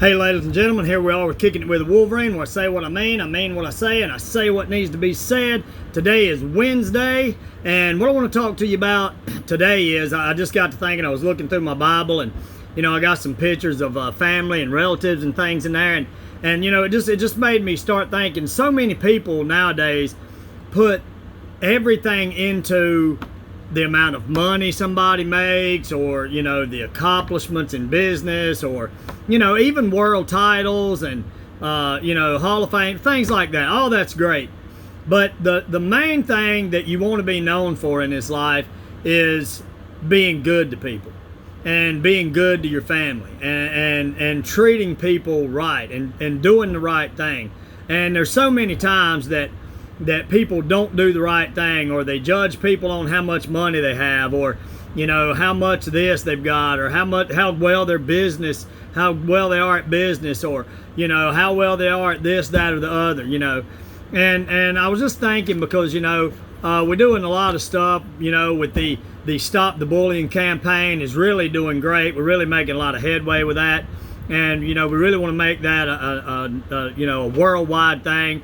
Hey, ladies and gentlemen, here we are with Kicking It With Wolverine, where I say what I mean what I say, and I say what needs to be said. Today is Wednesday, and what I want to talk to you about today is I just got to thinking, I was looking through my Bible, and I got some pictures of family and relatives and things in there, and it just made me start thinking. So many people nowadays put everything into the amount of money somebody makes, or the accomplishments in business, or even world titles and Hall of Fame, things like that. All that's great, but the main thing that you want to be known for in this life is being good to people, and being good to your family, and treating people right, and doing the right thing. And there's so many times that people don't do the right thing, or they judge people on how much money they have, or how much this they've got, or how well they are at business, or how well they are at this, that, or the other. And I was just thinking, because we're doing a lot of stuff with the Stop the Bullying campaign is really doing great. We're really making a lot of headway with that, and we really want to make that a worldwide thing.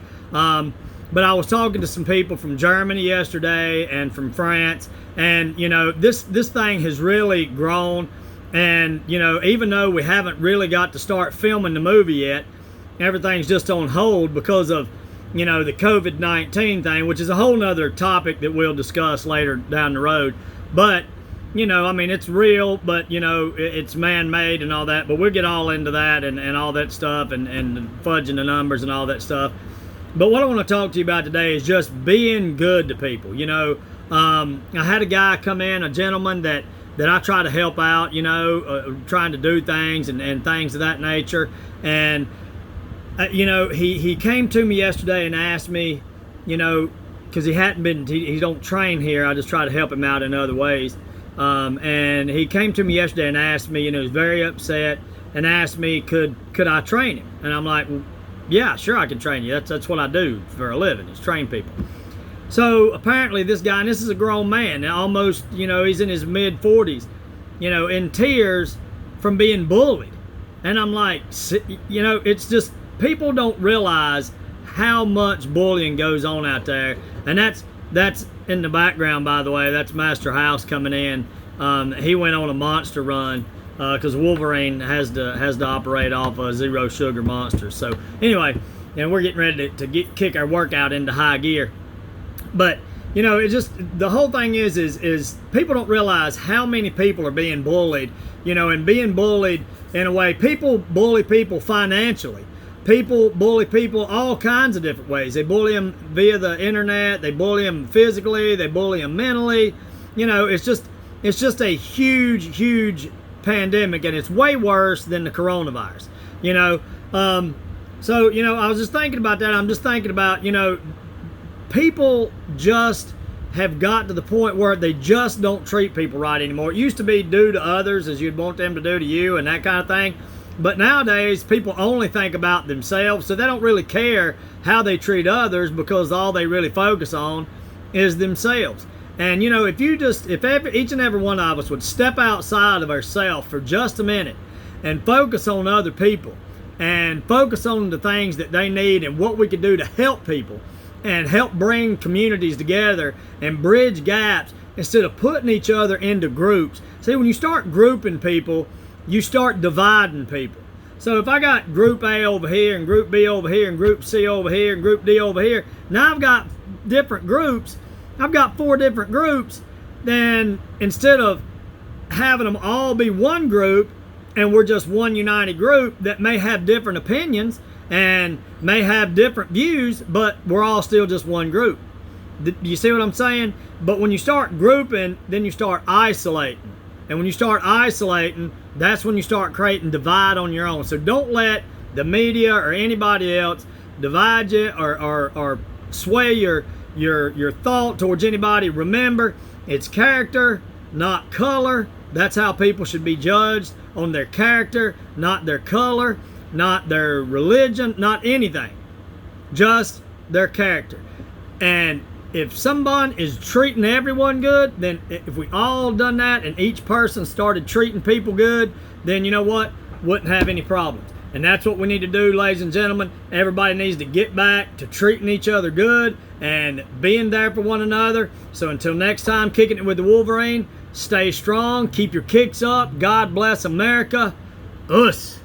But I was talking to some people from Germany yesterday, and from France, and this thing has really grown. And even though we haven't really got to start filming the movie yet, everything's just on hold because of the COVID-19 thing, which is a whole nother topic that we'll discuss later down the road. But it's real, but it's man-made and all that. But we'll get all into that and all that stuff, and fudging the numbers and all that stuff. But what I want to talk to you about today is just being good to people. I had a guy come in, a gentleman that I try to help out, trying to do things and things of that nature. And, he came to me yesterday and asked me, because he don't train here. I just try to help him out in other ways. And he came to me yesterday and asked me, he was very upset, and asked me, could I train him? And I'm like, well, yeah, sure, I can train you. That's what I do for a living, is train people. So apparently this guy, and this is a grown man, almost, he's in his mid-40s, in tears from being bullied. And I'm like, it's just, people don't realize how much bullying goes on out there. And that's in the background, by the way. That's Master House coming in. He went on a monster run, because Wolverine has to operate off a zero sugar monster. So anyway, and we're getting ready to kick our workout into high gear. But it just, the whole thing is people don't realize how many people are being bullied, and being bullied in a way. People bully people financially. People bully people all kinds of different ways. They bully them via the internet. They bully them physically. They bully them mentally. It's just a huge pandemic, and it's way worse than the coronavirus. So I was just thinking about that. I'm just thinking about people just have got to the point where they just don't treat people right anymore. It used to be do to others as you'd want them to do to you, and that kind of thing. But nowadays people only think about themselves, so they don't really care how they treat others, because all they really focus on is themselves. And if each and every one of us would step outside of ourselves for just a minute and focus on other people, and focus on the things that they need, and what we could do to help people and help bring communities together and bridge gaps, instead of putting each other into groups. See, when you start grouping people, you start dividing people. So if I got group A over here, and group B over here, and group C over here, and group D over here, now I've got different groups. I've got 4 different groups. Then instead of having them all be one group, and we're just one united group that may have different opinions and may have different views, but we're all still just one group. Do you see what I'm saying? But when you start grouping, then you start isolating. And when you start isolating, that's when you start creating divide on your own. So don't let the media or anybody else divide you, or sway your thought towards anybody. Remember, it's character, not color. That's how people should be judged, on their character, not their color, not their religion, not anything, just their character. And if someone is treating everyone good, then if we all done that, and each person started treating people good, then you know what? Wouldn't have any problems. And that's what we need to do, ladies and gentlemen. Everybody needs to get back to treating each other good and being there for one another. So until next time, kicking it with the Wolverine, stay strong, keep your kicks up. God bless America. Us.